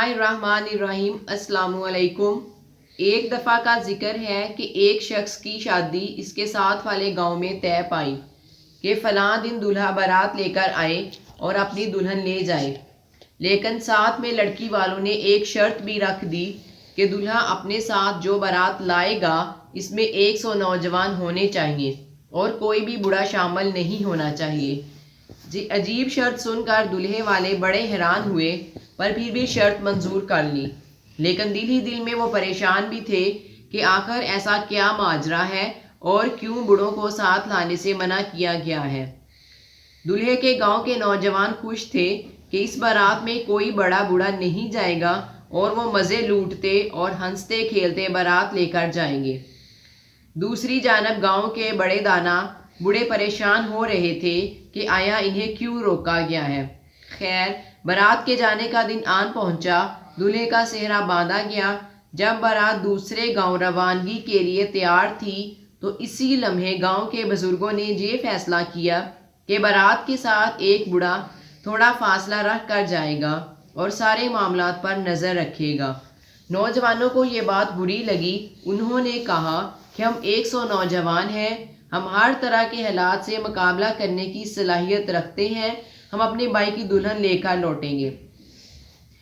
बिस्मिल्लाहिर्रहमानिर्रहीम। अस्सलाम वालेकुम। एक दफ़ा का जिक्र है कि एक शख्स की शादी इसके साथ वाले गांव में तय पाई कि फ़लाँ दिन दूल्हा बारात लेकर आए और अपनी दुल्हन ले जाए। लेकिन साथ में लड़की वालों ने एक शर्त भी रख दी कि दूल्हा अपने साथ जो बारात लाएगा इसमें 100 नौजवान होने चाहिए और कोई भी बूढ़ा शामिल नहीं होना चाहिए। जी, अजीब शर्त सुनकर दूल्हे वाले बड़े हैरान हुए, पर फिर भी शर्त मंजूर कर ली। लेकिन दिल ही दिल में वो परेशान भी थे कि आखिर ऐसा क्या माजरा है और क्यों बूढ़ों को साथ लाने से मना किया गया है। दूल्हे के गांव के नौजवान खुश थे कि इस बारात में कोई बड़ा बूढ़ा नहीं जाएगा और वो मज़े लूटते और हंसते खेलते बारात लेकर जाएंगे। दूसरी जानब गांव के बड़े दाना बूढ़े परेशान हो रहे थे कि आया इन्हें क्यों रोका गया है। खैर, बारात के जाने का दिन आन पहुंचा। दूल्हे का सेहरा बांधा गया। जब बारात दूसरे गांव रवानगी के लिए तैयार थी तो इसी लम्हे गांव के बुजुर्गों ने ये फैसला किया कि बारात के साथ एक बूढ़ा थोड़ा फासला रख कर जाएगा और सारे मामलात पर नज़र रखेगा। नौजवानों को ये बात बुरी लगी। उन्होंने कहा कि हम 100 नौजवान हैं, हम हर तरह के हालात से मुकाबला करने की सलाहियत रखते हैं, हम अपने भाई की दुल्हन लेकर लौटेंगे,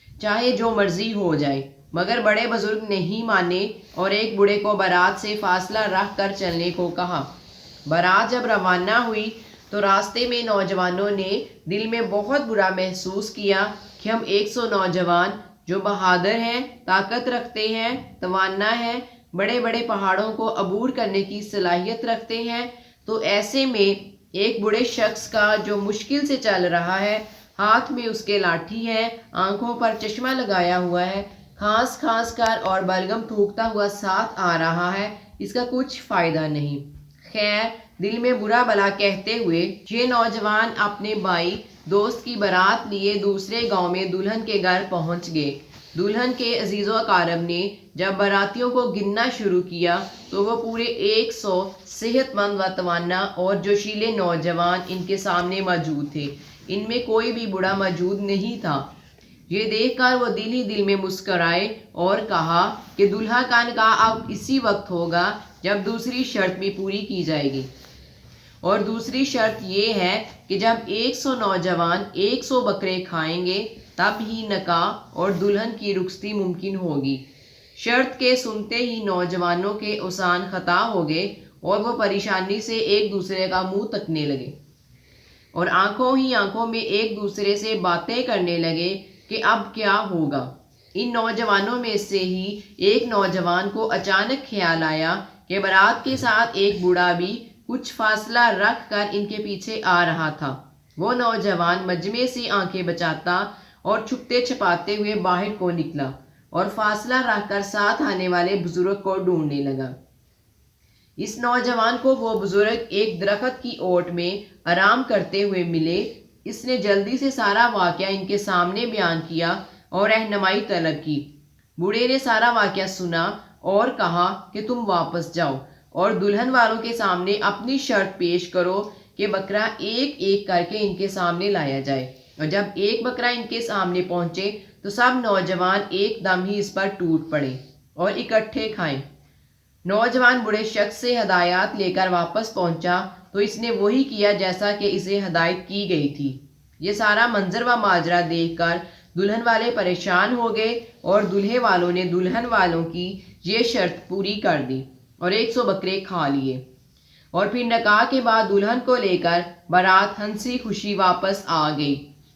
चाहे जो मर्जी हो जाए। मगर बड़े बुजुर्ग नहीं माने और एक बूढ़े को बारात से फासला रख कर चलने को कहा। बारात जब रवाना हुई तो रास्ते में नौजवानों ने दिल में बहुत बुरा महसूस किया कि हम 100 नौजवान जो बहादुर हैं, ताकत रखते हैं, तवाना हैं, बड़े बड़े पहाड़ों को अबूर करने की सलाहियत रखते हैं, तो ऐसे में एक बूढ़े शख्स का जो मुश्किल से चल रहा है, हाथ में उसके लाठी है, आंखों पर चश्मा लगाया हुआ है, खांस खांस कर और बलगम थूकता हुआ साथ आ रहा है, इसका कुछ फ़ायदा नहीं। खैर, दिल में बुरा भला कहते हुए ये नौजवान अपने भाई दोस्त की बारात लिए दूसरे गांव में दुल्हन के घर पहुंच गए। दुल्हन के अजीज़ो अकारब ने जब बारातियों को गिनना शुरू किया तो वो पूरे 100 सेहतमंद व तवाना और जोशीले नौजवान इनके सामने मौजूद थे। इनमें कोई भी बूढ़ा मौजूद नहीं था। ये देखकर वो दिल ही दिल में मुस्कराए और कहा कि दूल्हा का निकाह अब इसी वक्त होगा जब दूसरी शर्त भी पूरी की जाएगी। और दूसरी शर्त ये है कि जब 100 नौजवान 100 बकरे खाएंगे तब ही निकाह और दुल्हन की रुखसती मुमकिन होगी। शर्त के सुनते ही नौजवानों के उसान खता हो गए और वो परेशानी से एक दूसरे का मुंह तकने लगे और आंखों ही आंखों में एक दूसरे से बातें करने लगे कि अब क्या होगा। इन नौजवानों में से ही एक नौजवान को अचानक ख्याल आया कि बारात के साथ एक बूढ़ा भी कुछ फासला रख कर इनके पीछे आ रहा था। वो नौजवान मजमे से आंखें बचाता और छुपते छिपाते हुए बाहर को निकला और फासला रखकर साथ आने वाले बुजुर्ग को ढूंढने लगा। इस नौजवान को वो बुजुर्ग एक दरख्त की ओट में आराम करते हुए मिले। इसने जल्दी से सारा वाकया इनके सामने बयान किया और रहनुमाई तलब की। बूढ़े ने सारा वाकया सुना और कहा कि तुम वापस जाओ और दुल्हन वालों के सामने अपनी शर्त पेश करो कि बकरा एक एक करके इनके सामने लाया जाए, और जब एक बकरा इनके सामने पहुंचे तो सब नौजवान एकदम ही इस पर टूट पड़े और इकट्ठे खाएं। नौजवान बूढ़े शख्स से हदायत लेकर वापस पहुंचा तो इसने वही किया जैसा कि इसे हदायत की गई थी। ये सारा मंजर व माजरा देखकर दुल्हन वाले परेशान हो गए और दूल्हे वालों ने दुल्हन वालों की ये शर्त पूरी कर दी और 100 बकरे खा लिए। और फिर निकाह के बाद दुल्हन को लेकर बारात हंसी खुशी वापस आ गई।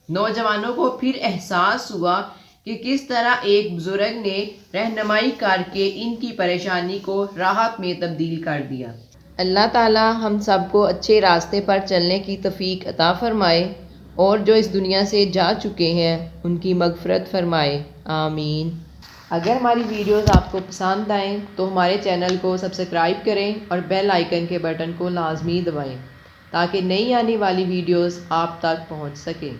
नौजवानों को फिर एहसास हुआ कि किस तरह एक बुजुर्ग ने रहनुमाई करके इनकी परेशानी को राहत में तब्दील कर दिया। अल्लाह ताला हम सबको अच्छे रास्ते पर चलने की तौफीक अता फरमाए और जो इस दुनिया से जा चुके हैं उनकी मगफरत फरमाए, आमीन। अगर हमारी वीडियोस आपको पसंद आएँ तो हमारे चैनल को सब्सक्राइब करें और बेल आइकन के बटन को लाजमी दबाएं ताकि नई आने वाली वीडियोस आप तक पहुंच सकें।